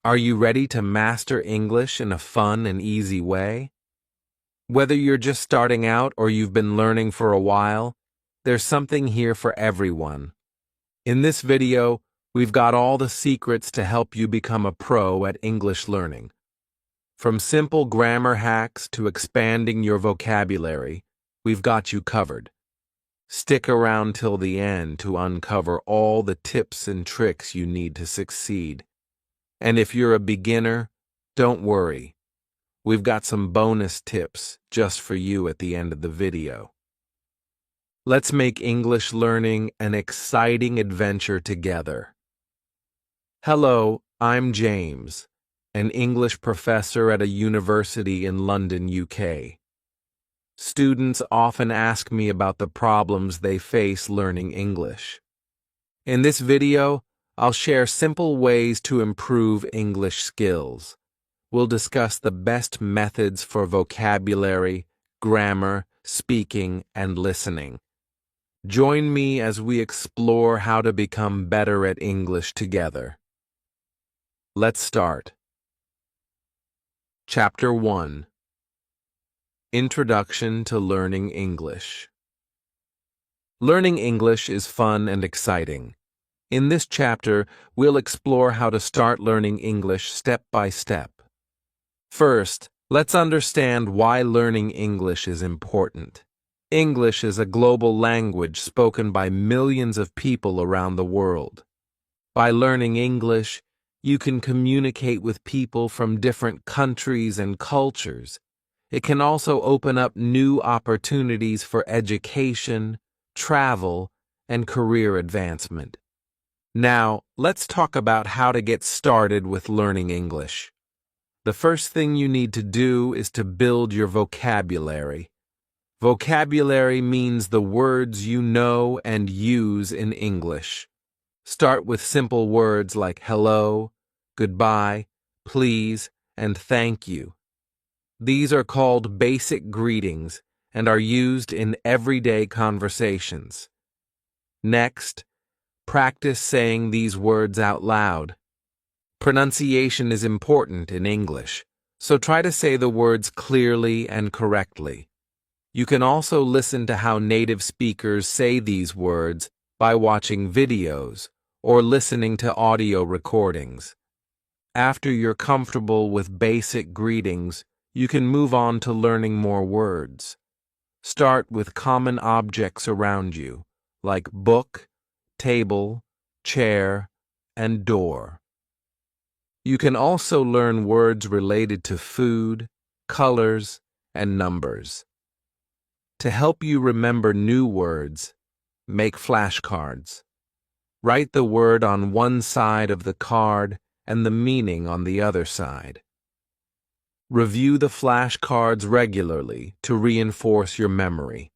Are you ready to master English in a fun and easy way? Whether you're just starting out or you've been learning for a while, there's something here for everyone. In this video, we've got all the secrets to help you become a pro at English learning. From simple grammar hacks to expanding your vocabulary, we've got you covered. Stick around till the end to uncover all the tips and tricks you need to succeed. And if you're a beginner, don't worry. We've got some bonus tips just for you at the end of the video. Let's make English learning an exciting adventure together. Hello, I'm James, an English professor at a university in London, UK. Students often ask me about the problems they face learning English. In this video, I'll share simple ways to improve English skills. We'll discuss the best methods for vocabulary, grammar, speaking, and listening. Join me as we explore how to become better at English together. Let's start. Chapter 1. Introduction to Learning English. Learning English is fun and exciting. In this chapter, we'll explore how to start learning English step by step. First, let's understand why learning English is important. English is a global language spoken by millions of people around the world. By learning English, you can communicate with people from different countries and cultures. It can also open up new opportunities for education, travel, and career advancement. Now, let's talk about how to get started with learning English. The first thing you need to do is to build your vocabulary. Vocabulary means the words you know and use in English. Start with simple words like hello, goodbye, please, and thank you. These are called basic greetings and are used in everyday conversations. Next, practice saying these words out loud. Pronunciation is important in English, so try to say the words clearly and correctly. You can also listen to how native speakers say these words by watching videos or listening to audio recordings. After you're comfortable with basic greetings, you can move on to learning more words. Start with common objects around you, like book, table, chair, and door. You can also learn words related to food, colors, and numbers. To help you remember new words, make flashcards. Write the word on one side of the card and the meaning on the other side. Review the flashcards regularly to reinforce your memory.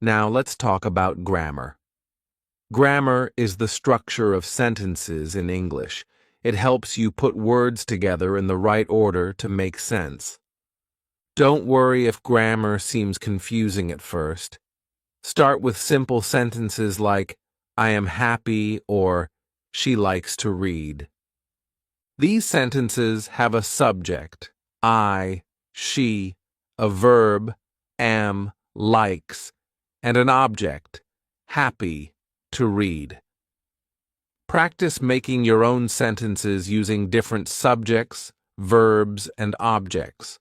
Now let's talk about grammar. Grammar is the structure of sentences in English. It helps you put words together in the right order to make sense. Don't worry if grammar seems confusing at first. Start with simple sentences like, I am happy or she likes to read. These sentences have a subject, I, she, a verb, am, likes, and an object, happy, to read. Practice making your own sentences using different subjects, verbs, and objects.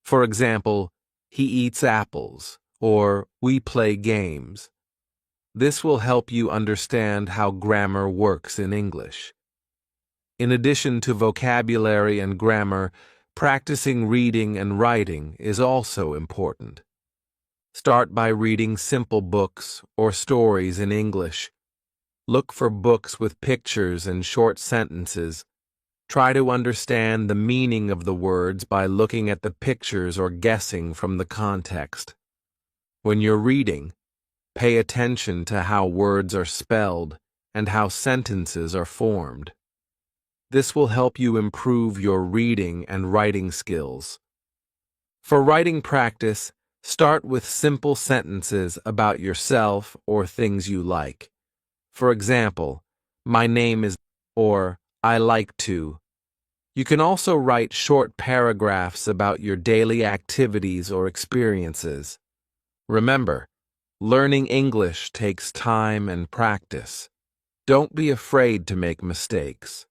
For example, he eats apples, or we play games. This will help you understand how grammar works in English. In addition to vocabulary and grammar, practicing reading and writing is also important. Start by reading simple books or stories in English. Look for books with pictures and short sentences. Try to understand the meaning of the words by looking at the pictures or guessing from the context. When you're reading, pay attention to how words are spelled and how sentences are formed. This will help you improve your reading and writing skills. For writing practice, start with simple sentences about yourself or things you like. For example, my name is, or I like to. You can also write short paragraphs about your daily activities or experiences. Remember, learning English takes time and practice. Don't be afraid to make mistakes.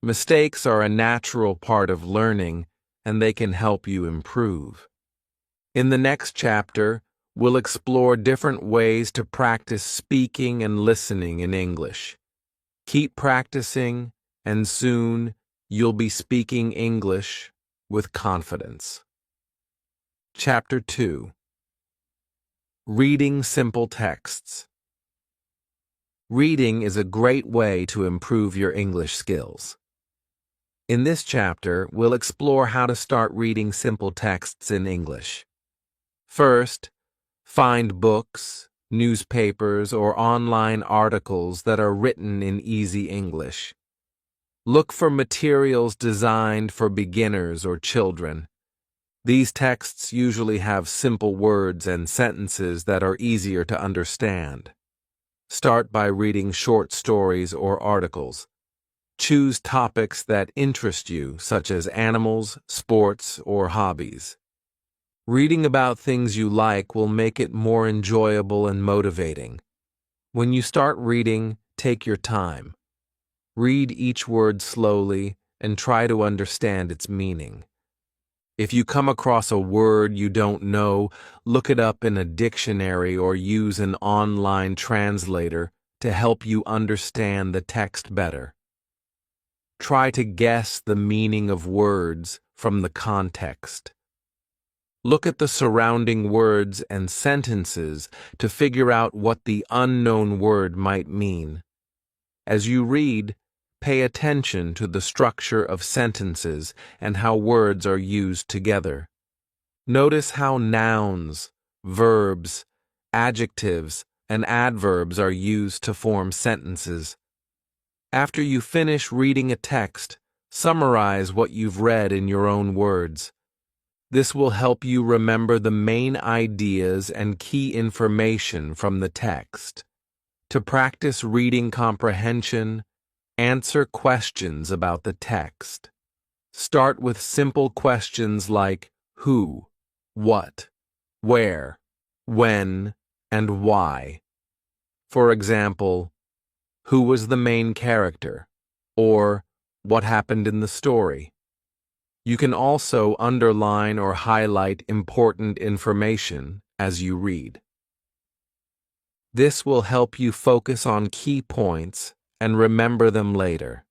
Mistakes are a natural part of learning, and they can help you improve. In the next chapter, we'll explore different ways to practice speaking and listening in English. Keep practicing, and soon you'll be speaking English with confidence. Chapter 2. Reading simple texts. Reading is a great way to improve your English skills. In this chapter, we'll explore how to start reading simple texts in English. First, find books, newspapers, or online articles that are written in easy English. Look for materials designed for beginners or children. These texts usually have simple words and sentences that are easier to understand. Start by reading short stories or articles. Choose topics that interest you, such as animals, sports, or hobbies. Reading about things you like will make it more enjoyable and motivating. When you start reading, take your time. Read each word slowly and try to understand its meaning. If you come across a word you don't know, look it up in a dictionary or use an online translator to help you understand the text better. Try to guess the meaning of words from the context. Look at the surrounding words and sentences to figure out what the unknown word might mean. As you read, pay attention to the structure of sentences and how words are used together. Notice how nouns, verbs, adjectives, and adverbs are used to form sentences. After you finish reading a text, summarize what you've read in your own words. This will help you remember the main ideas and key information from the text. To practice reading comprehension, answer questions about the text. Start with simple questions like who, what, where, when, and why. For example, who was the main character? Or what happened in the story? You can also underline or highlight important information as you read. This will help you focus on key points and remember them later.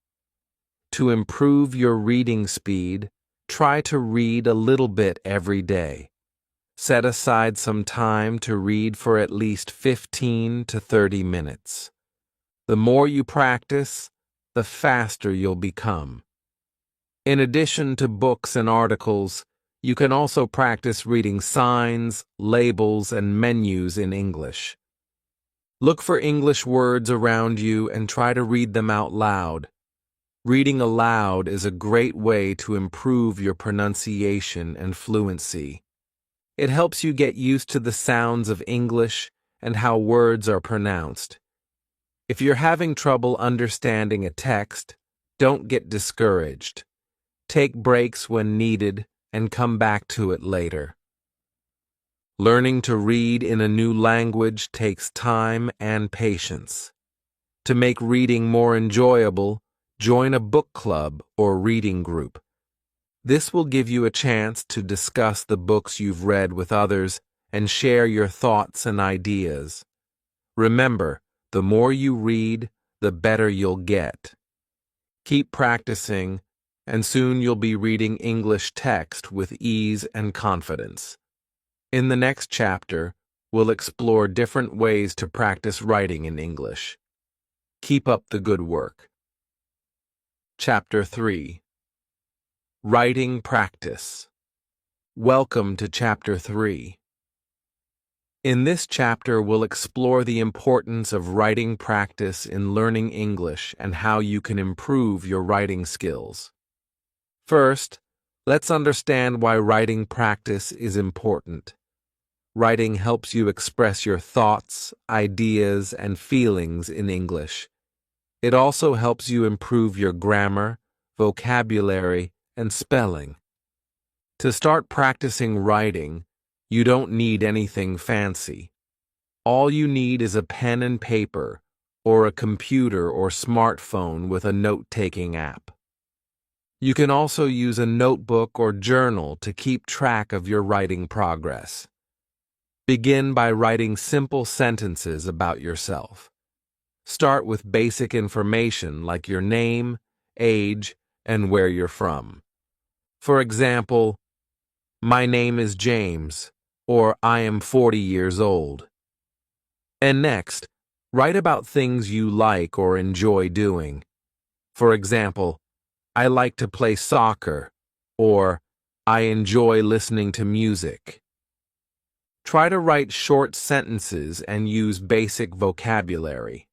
To improve your reading speed, try to read a little bit every day. Set aside some time to read for at least 15 to 30 minutes. The more you practice, the faster you'll become. In addition to books and articles, you can also practice reading signs, labels, and menus in English. Look for English words around you and try to read them out loud. Reading aloud is a great way to improve your pronunciation and fluency. It helps you get used to the sounds of English and how words are pronounced. If you're having trouble understanding a text, don't get discouraged. Take breaks when needed and come back to it later. Learning to read in a new language takes time and patience. To make reading more enjoyable, join a book club or reading group. This will give you a chance to discuss the books you've read with others and share your thoughts and ideas. Remember, the more you read, the better you'll get. Keep practicing, and soon you'll be reading English text with ease and confidence. In the next chapter, we'll explore different ways to practice writing in English. Keep up the good work. Chapter 3. Writing Practice. Welcome to Chapter 3. In this chapter, we'll explore the importance of writing practice in learning English and how you can improve your writing skills. First, let's understand why writing practice is important. Writing helps you express your thoughts, ideas, and feelings in English. It also helps you improve your grammar, vocabulary, and spelling. To start practicing writing, you don't need anything fancy. All you need is a pen and paper, or a computer or smartphone with a note-taking app. You can also use a notebook or journal to keep track of your writing progress. Begin by writing simple sentences about yourself. Start with basic information like your name, age, and where you're from. For example, "My name is James," or "I am 40 years old." And next, write about things you like or enjoy doing. For example, "I like to play soccer," or "I enjoy listening to music." Try to write short sentences and use basic vocabulary.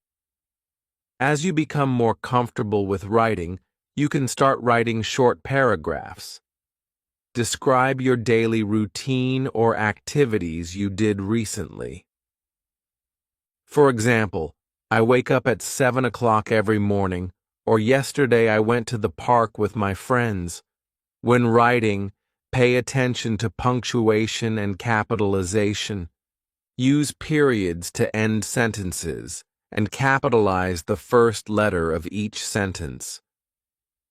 As you become more comfortable with writing, you can start writing short paragraphs. Describe your daily routine or activities you did recently. For example, "I wake up at 7 o'clock every morning," or "Yesterday I went to the park with my friends." When writing, pay attention to punctuation and capitalization. Use periods to end sentences, and capitalize the first letter of each sentence.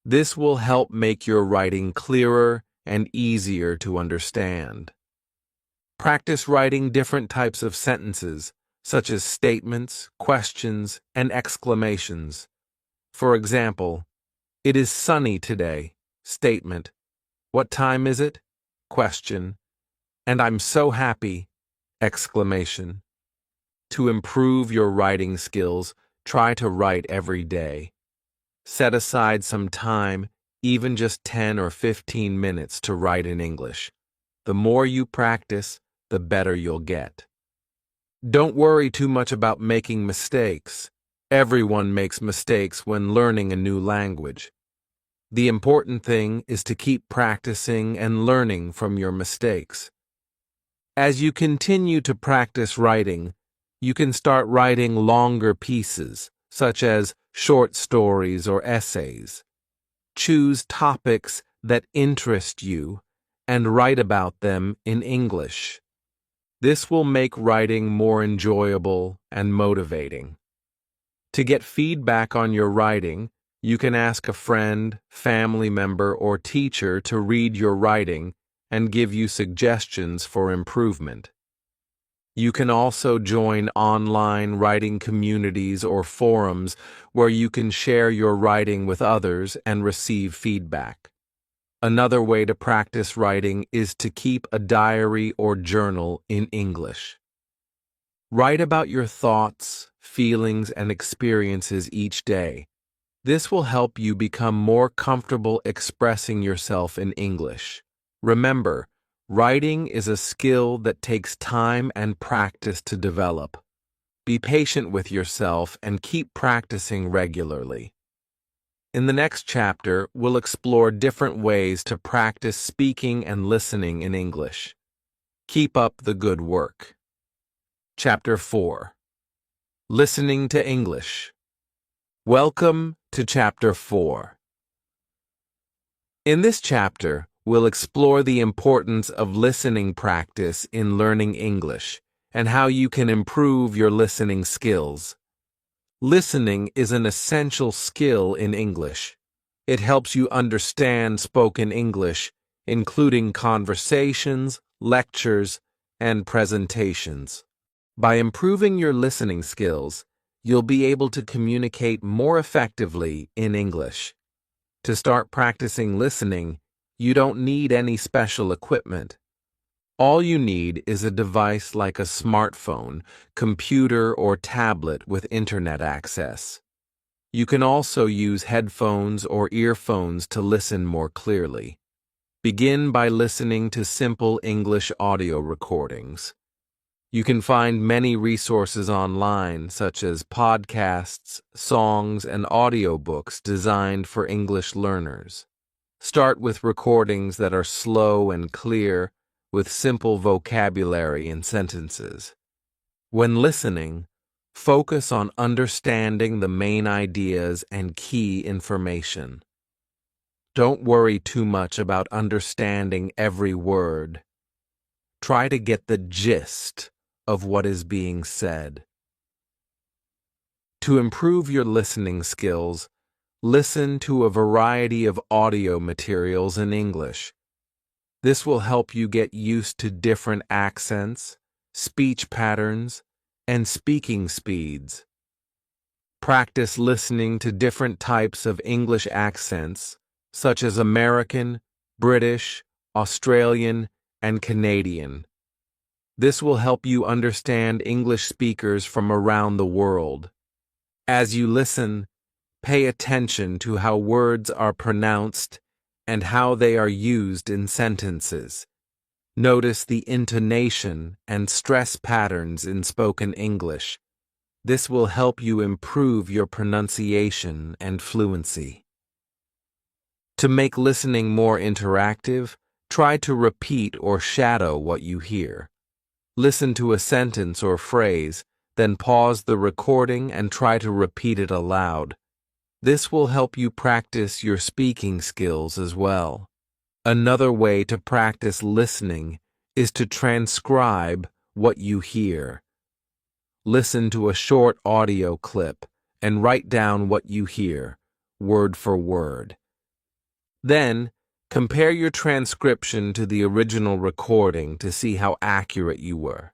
This will help make your writing clearer and easier to understand. Practice writing different types of sentences, such as statements, questions, and exclamations. For example, "It is sunny today." Statement. "What time is it?" Question. "And I'm so happy!" Exclamation. To improve your writing skills, try to write every day. Set aside some time, even just 10 or 15 minutes, to write in English. The more you practice, the better you'll get. Don't worry too much about making mistakes. Everyone makes mistakes when learning a new language. The important thing is to keep practicing and learning from your mistakes. As you continue to practice writing, you can start writing longer pieces, such as short stories or essays. Choose topics that interest you and write about them in English. This will make writing more enjoyable and motivating. To get feedback on your writing, you can ask a friend, family member, or teacher to read your writing and give you suggestions for improvement. You can also join online writing communities or forums where you can share your writing with others and receive feedback. Another way to practice writing is to keep a diary or journal in English. Write about your thoughts, feelings, and experiences each day. This will help you become more comfortable expressing yourself in English. Remember, writing is a skill that takes time and practice to develop. Be patient with yourself and keep practicing regularly. In the next chapter, we'll explore different ways to practice speaking and listening in English. Keep up the good work. Chapter 4. Listening to English. Welcome to Chapter 4. In this chapter, we'll explore the importance of listening practice in learning English and how you can improve your listening skills. Listening is an essential skill in English. It helps you understand spoken English, including conversations, lectures, and presentations. By improving your listening skills, you'll be able to communicate more effectively in English. To start practicing listening, you don't need any special equipment. All you need is a device like a smartphone, computer, or tablet with internet access. You can also use headphones or earphones to listen more clearly. Begin by listening to simple English audio recordings. You can find many resources online, such as podcasts, songs, and audiobooks designed for English learners. Start with recordings that are slow and clear, with simple vocabulary and sentences. When listening, focus on understanding the main ideas and key information. Don't worry too much about understanding every word. Try to get the gist of what is being said. To improve your listening skills, listen to a variety of audio materials in English. This will help you get used to different accents, speech patterns, and speaking speeds. Practice listening to different types of English accents, such as American, British, Australian, and Canadian. This will help you understand English speakers from around the world. As you listen, pay attention to how words are pronounced and how they are used in sentences. Notice the intonation and stress patterns in spoken English. This will help you improve your pronunciation and fluency. To make listening more interactive, try to repeat or shadow what you hear. Listen to a sentence or phrase, then pause the recording and try to repeat it aloud. This will help you practice your speaking skills as well. Another way to practice listening is to transcribe what you hear. Listen to a short audio clip and write down what you hear, word for word. Then, compare your transcription to the original recording to see how accurate you were.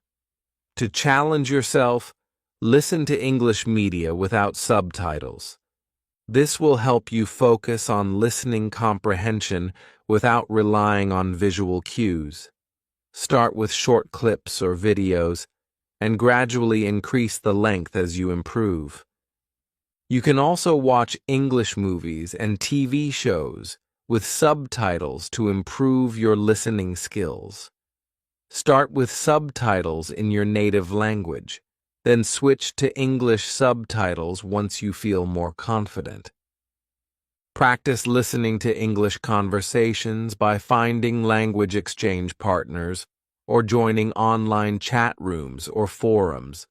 To challenge yourself, listen to English media without subtitles. This will help you focus on listening comprehension without relying on visual cues. Start with short clips or videos, and gradually increase the length as you improve. You can also watch English movies and TV shows with subtitles to improve your listening skills. Start with subtitles in your native language, then switch to English subtitles once you feel more confident. Practice listening to English conversations by finding language exchange partners or joining online chat rooms or forums.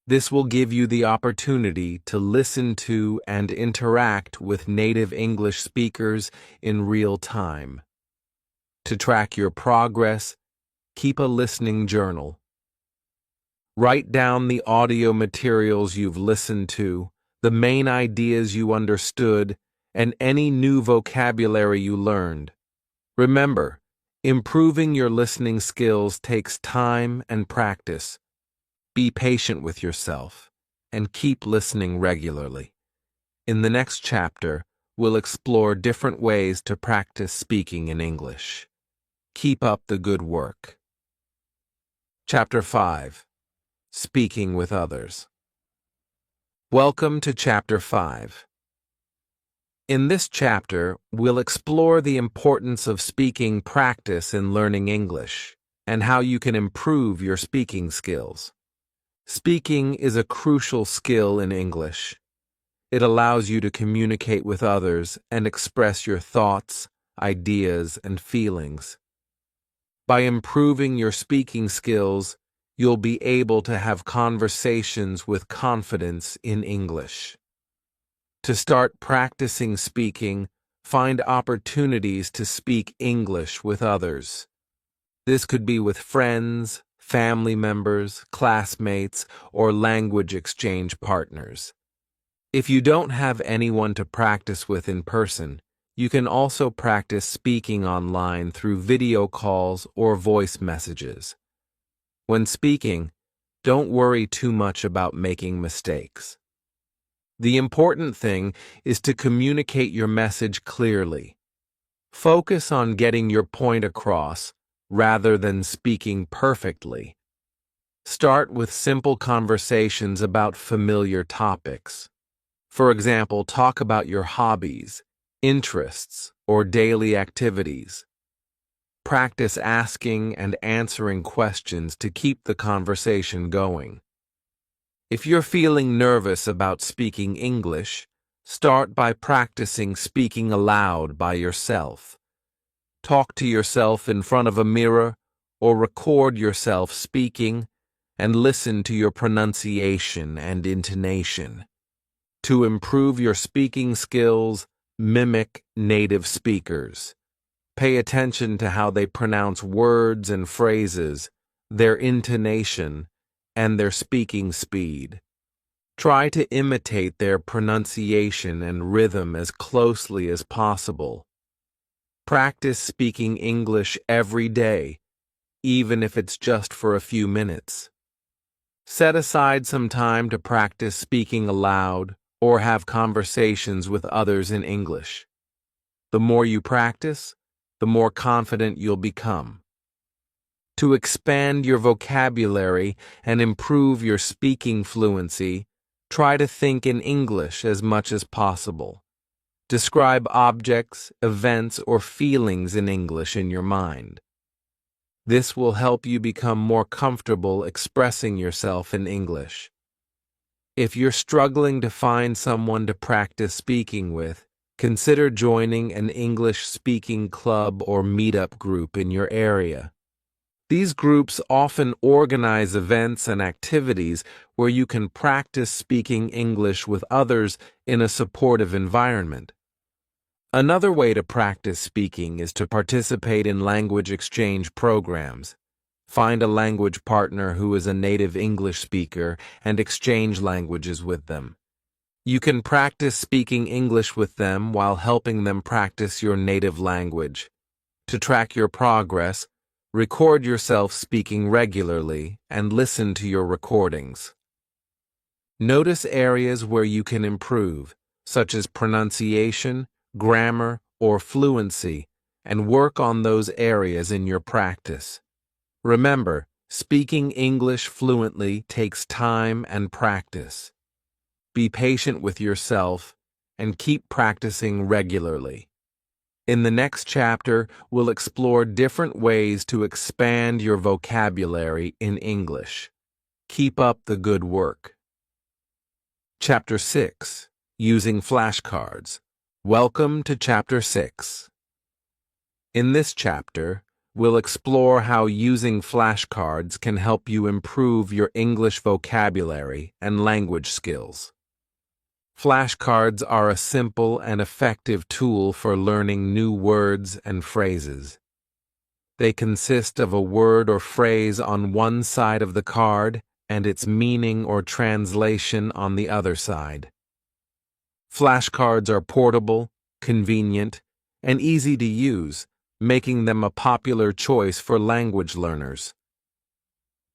This will give you the opportunity to listen to and interact with native English speakers in real time. To track your progress, keep a listening journal. Write down the audio materials you've listened to, the main ideas you understood, and any new vocabulary you learned. Remember, improving your listening skills takes time and practice. Be patient with yourself and keep listening regularly. In the next chapter, we'll explore different ways to practice speaking in English. Keep up the good work. Chapter 5. Speaking with Others. Welcome to Chapter 5. In this chapter, we'll explore the importance of speaking practice in learning English and how you can improve your speaking skills. Speaking is a crucial skill in English. It allows you to communicate with others and express your thoughts, ideas, and feelings. By improving your speaking skills, you'll be able to have conversations with confidence in English. To start practicing speaking, find opportunities to speak English with others. This could be with friends, family members, classmates, or language exchange partners. If you don't have anyone to practice with in person, you can also practice speaking online through video calls or voice messages. When speaking, don't worry too much about making mistakes. The important thing is to communicate your message clearly. Focus on getting your point across rather than speaking perfectly. Start with simple conversations about familiar topics. For example, talk about your hobbies, interests, or daily activities. Practice asking and answering questions to keep the conversation going. If you're feeling nervous about speaking English, start by practicing speaking aloud by yourself. Talk to yourself in front of a mirror or record yourself speaking and listen to your pronunciation and intonation. To improve your speaking skills, Mimic native speakers. Pay attention to how they pronounce words and phrases, their intonation, and their speaking speed. Try to imitate their pronunciation and rhythm as closely as possible. Practice speaking English every day, even if it's just for a few minutes. Set aside some time to practice speaking aloud or have conversations with others in English. The more you practice, the more confident you'll become. To expand your vocabulary and improve your speaking fluency, try to think in English as much as possible. Describe objects, events, or feelings in English in your mind. This will help you become more comfortable expressing yourself in English. If you're struggling to find someone to practice speaking with, consider joining an English-speaking club or meetup group in your area. These groups often organize events and activities where you can practice speaking English with others in a supportive environment. Another way to practice speaking is to participate in language exchange programs. Find a language partner who is a native English speaker and exchange languages with them. You can practice speaking English with them while helping them practice your native language. To track your progress, record yourself speaking regularly and listen to your recordings. Notice areas where you can improve, such as pronunciation, grammar, or fluency, and work on those areas in your practice. Remember, speaking English fluently takes time and practice. Be patient with yourself and keep practicing regularly. In the next chapter, we'll explore different ways to expand your vocabulary in English. Keep up the good work. Chapter 6. Using flashcards. Welcome to Chapter 6. In this chapter, we'll explore how using flashcards can help you improve your English vocabulary and language skills. Flashcards are a simple and effective tool for learning new words and phrases. They consist of a word or phrase on one side of the card and its meaning or translation on the other side. Flashcards are portable, convenient, and easy to use, making them a popular choice for language learners.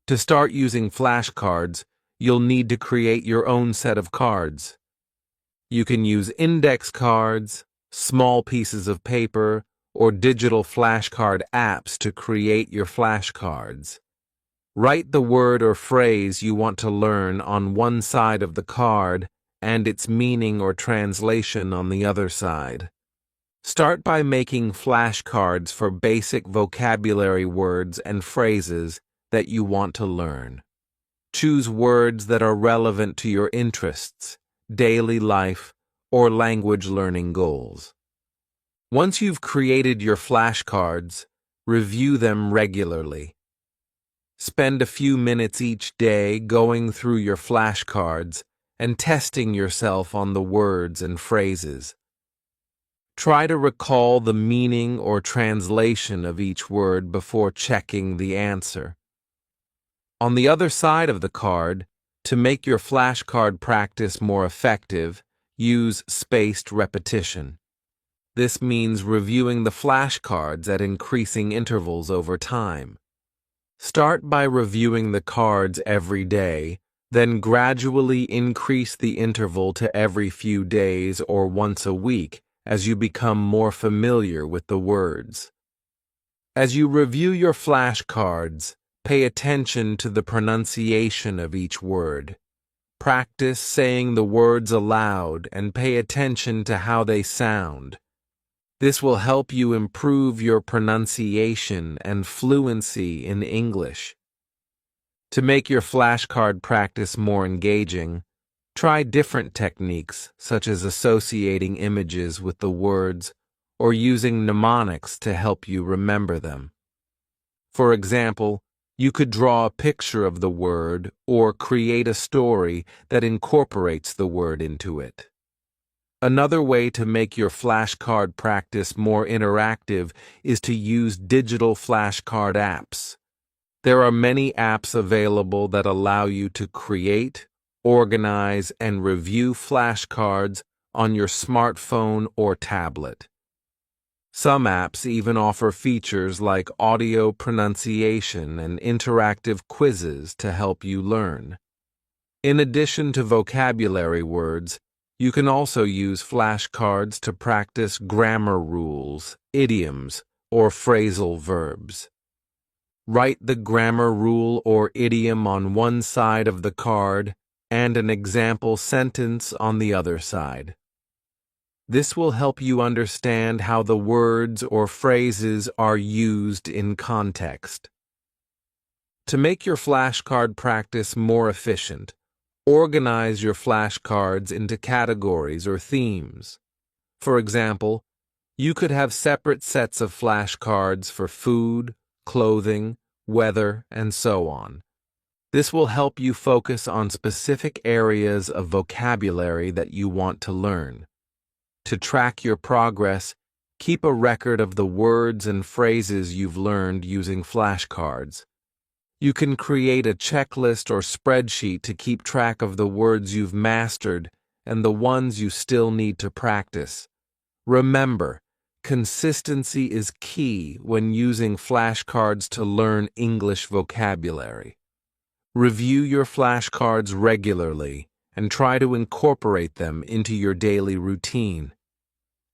To start using flashcards, you'll need to create your own set of cards. You can use index cards, small pieces of paper, or digital flashcard apps to create your flashcards. Write the word or phrase you want to learn on one side of the card and its meaning or translation on the other side. Start by making flashcards for basic vocabulary words and phrases that you want to learn. Choose words that are relevant to your interests, daily life, or language learning goals. Once you've created your flashcards, review them regularly. Spend a few minutes each day going through your flashcards and testing yourself on the words and phrases. Try to recall the meaning or translation of each word before checking the answer. On the other side of the card, to make your flashcard practice more effective, use spaced repetition. This means reviewing the flashcards at increasing intervals over time. Start by reviewing the cards every day, then gradually increase the interval to every few days or once a week as you become more familiar with the words. As you review your flashcards, pay attention to the pronunciation of each word. Practice saying the words aloud and pay attention to how they sound. This will help you improve your pronunciation and fluency in English. To make your flashcard practice more engaging, try different techniques such as associating images with the words or using mnemonics to help you remember them. For example, you could draw a picture of the word or create a story that incorporates the word into it. Another way to make your flashcard practice more interactive is to use digital flashcard apps. There are many apps available that allow you to create, organize, and review flashcards on your smartphone or tablet. Some apps even offer features like audio pronunciation and interactive quizzes to help you learn. In addition to vocabulary words, you can also use flashcards to practice grammar rules, idioms, or phrasal verbs. Write the grammar rule or idiom on one side of the card and an example sentence on the other side. This will help you understand how the words or phrases are used in context. To make your flashcard practice more efficient, organize your flashcards into categories or themes. For example, you could have separate sets of flashcards for food, clothing, weather, and so on. This will help you focus on specific areas of vocabulary that you want to learn. To track your progress, keep a record of the words and phrases you've learned using flashcards. You can create a checklist or spreadsheet to keep track of the words you've mastered and the ones you still need to practice. Remember, consistency is key when using flashcards to learn English vocabulary. Review your flashcards regularly and try to incorporate them into your daily routine.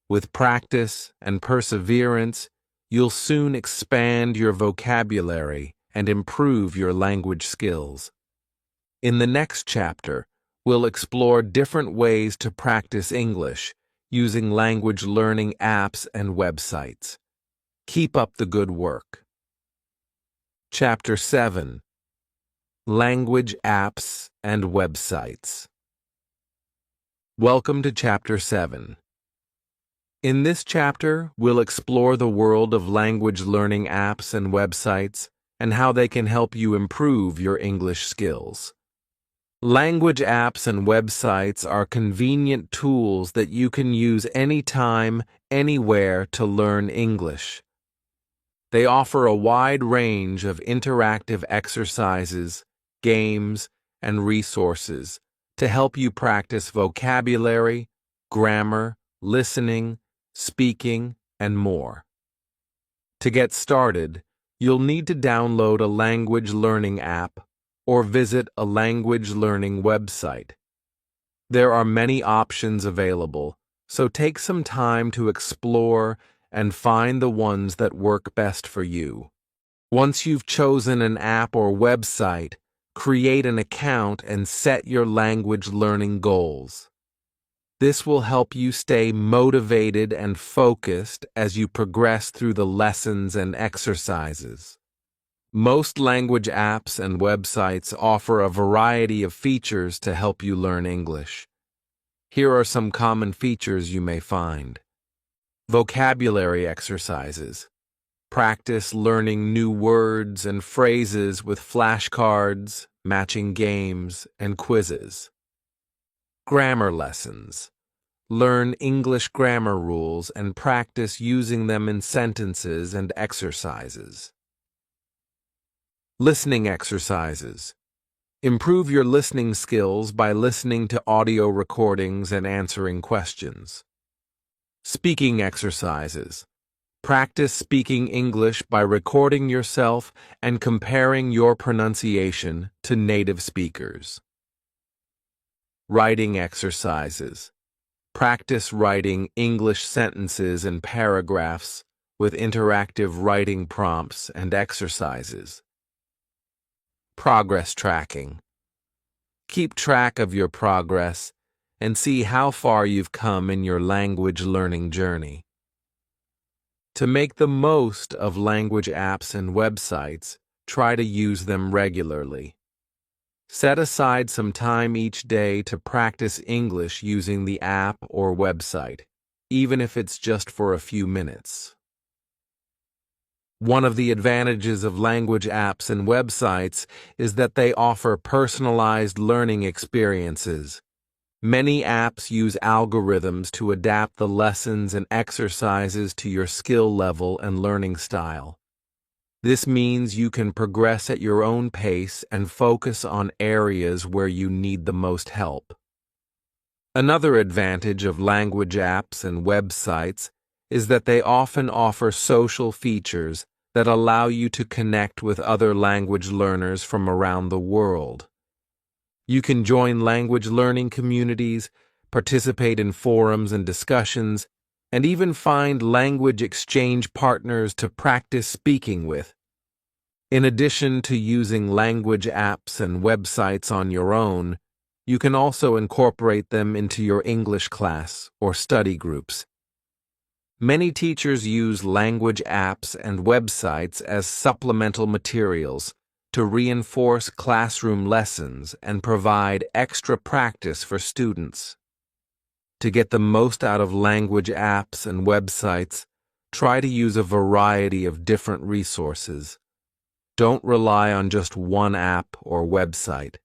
With practice and perseverance, you'll soon expand your vocabulary and improve your language skills. In the next chapter, we'll explore different ways to practice English using language learning apps and websites. Keep up the good work. Chapter 7: Language Apps and Websites. Welcome to Chapter 7. In this chapter, we'll explore the world of language learning apps and websites and how they can help you improve your English skills. Language apps and websites are convenient tools that you can use anytime, anywhere to learn English. They offer a wide range of interactive exercises, games, and resources to help you practice vocabulary, grammar, listening, speaking, and more. To get started, you'll need to download a language learning app or visit a language learning website. There are many options available, so take some time to explore and find the ones that work best for you. Once you've chosen an app or website, create an account and set your language learning goals. This will help you stay motivated and focused as you progress through the lessons and exercises. Most language apps and websites offer a variety of features to help you learn English. Here are some common features you may find. Vocabulary exercises. Practice learning new words and phrases with flashcards, matching games, and quizzes. Grammar lessons. Learn English grammar rules and practice using them in sentences and exercises. Listening exercises. Improve your listening skills by listening to audio recordings and answering questions. Speaking exercises. Practice speaking English by recording yourself and comparing your pronunciation to native speakers. Writing exercises. Practice writing English sentences and paragraphs with interactive writing prompts and exercises. Progress tracking. Keep track of your progress and see how far you've come in your language learning journey. To make the most of language apps and websites, try to use them regularly. Set aside some time each day to practice English using the app or website, even if it's just for a few minutes. One of the advantages of language apps and websites is that they offer personalized learning experiences. Many apps use algorithms to adapt the lessons and exercises to your skill level and learning style. This means you can progress at your own pace and focus on areas where you need the most help. Another advantage of language apps and websites is that they often offer social features that allow you to connect with other language learners from around the world. You can join language learning communities, participate in forums and discussions, and even find language exchange partners to practice speaking with. In addition to using language apps and websites on your own, you can also incorporate them into your English class or study groups. Many teachers use language apps and websites as supplemental materials to reinforce classroom lessons and provide extra practice for students. To get the most out of language apps and websites, try to use a variety of different resources. Don't rely on just one app or website.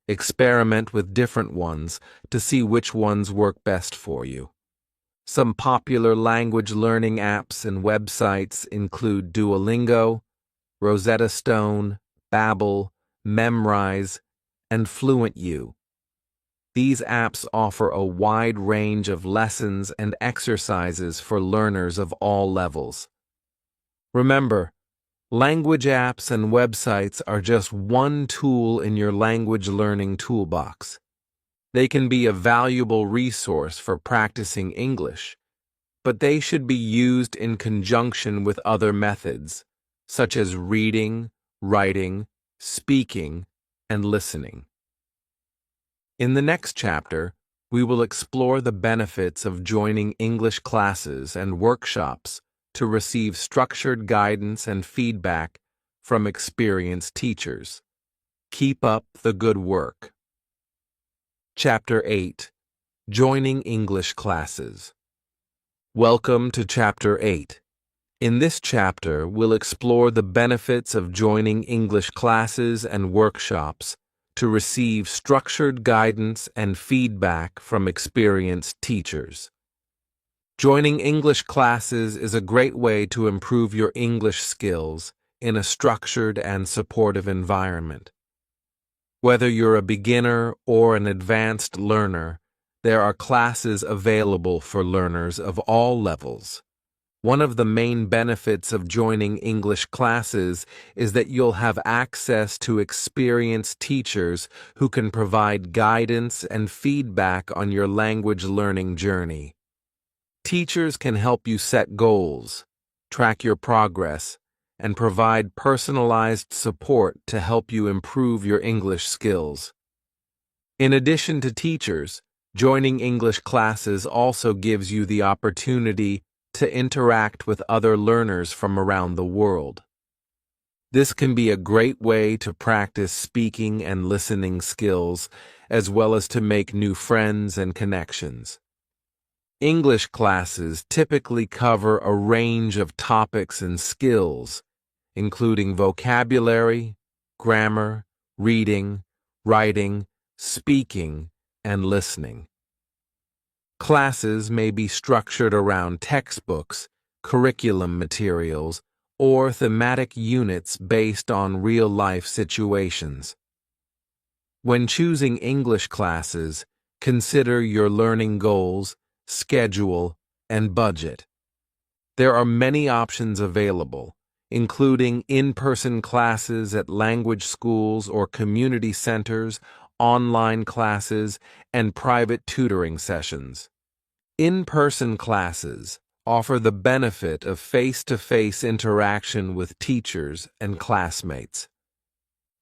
Experiment with different ones to see which ones work best for you. Some popular language learning apps and websites include Duolingo, Rosetta Stone, Babbel, Memrise, and fluently. These apps offer a wide range of lessons and exercises for learners of all levels. Remember, language apps and websites are just one tool in your language learning toolbox. They can be a valuable resource for practicing English, but they should be used in conjunction with other methods, such as reading, writing, speaking, and listening. In the next chapter, we will explore the benefits of joining English classes and workshops to receive structured guidance and feedback from experienced teachers. Keep up the good work. Chapter 8. Joining English Classes. Welcome to Chapter 8. In this chapter, we'll explore the benefits of joining English classes and workshops to receive structured guidance and feedback from experienced teachers. Joining English classes is a great way to improve your English skills in a structured and supportive environment. Whether you're a beginner or an advanced learner, there are classes available for learners of all levels. One of the main benefits of joining English classes is that you'll have access to experienced teachers who can provide guidance and feedback on your language learning journey. Teachers can help you set goals, track your progress, and provide personalized support to help you improve your English skills. In addition to teachers, joining English classes also gives you the opportunity to interact with other learners from around the world. This can be a great way to practice speaking and listening skills, as well as to make new friends and connections. English classes typically cover a range of topics and skills, including vocabulary, grammar, reading, writing, speaking, and listening. Classes may be structured around textbooks, curriculum materials, or thematic units based on real-life situations. When choosing English classes, consider your learning goals, schedule, and budget. There are many options available, including in-person classes at language schools or community centers, online classes, and private tutoring sessions. In-person classes offer the benefit of face-to-face interaction with teachers and classmates.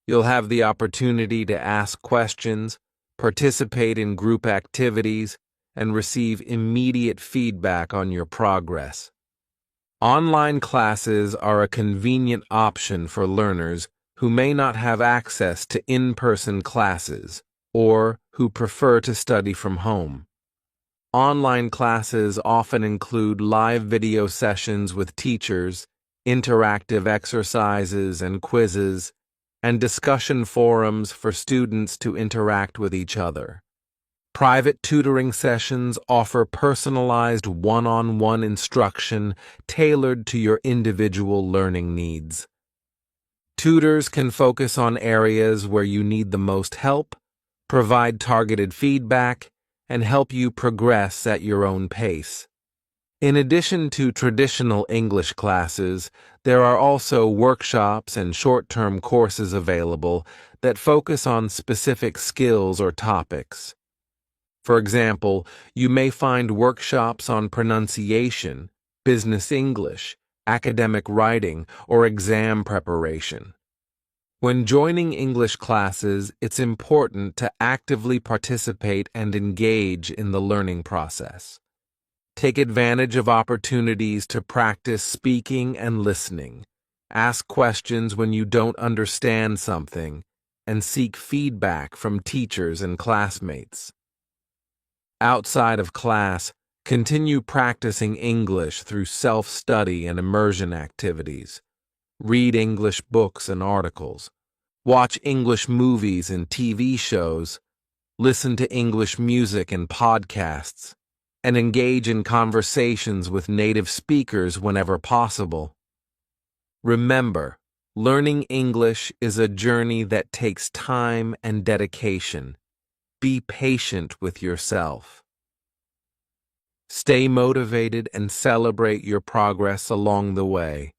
You'll have the opportunity to ask questions, participate in group activities, and receive immediate feedback on your progress. Online classes are a convenient option for learners who may not have access to in-person classes or who prefer to study from home. Online classes often include live video sessions with teachers, interactive exercises and quizzes, and discussion forums for students to interact with each other. Private tutoring sessions offer personalized one-on-one instruction tailored to your individual learning needs. Tutors can focus on areas where you need the most help, provide targeted feedback, and help you progress at your own pace. In addition to traditional English classes, there are also workshops and short-term courses available that focus on specific skills or topics. For example, you may find workshops on pronunciation, business English, academic writing, or exam preparation. When joining English classes, it's important to actively participate and engage in the learning process. Take advantage of opportunities to practice speaking and listening. Ask questions when you don't understand something, and seek feedback from teachers and classmates. Outside of class, continue practicing English through self-study and immersion activities. Read English books and articles. Watch English movies and TV shows. Listen to English music and podcasts. And engage in conversations with native speakers whenever possible. Remember, learning English is a journey that takes time and dedication. Be patient with yourself. Stay motivated and celebrate your progress along the way.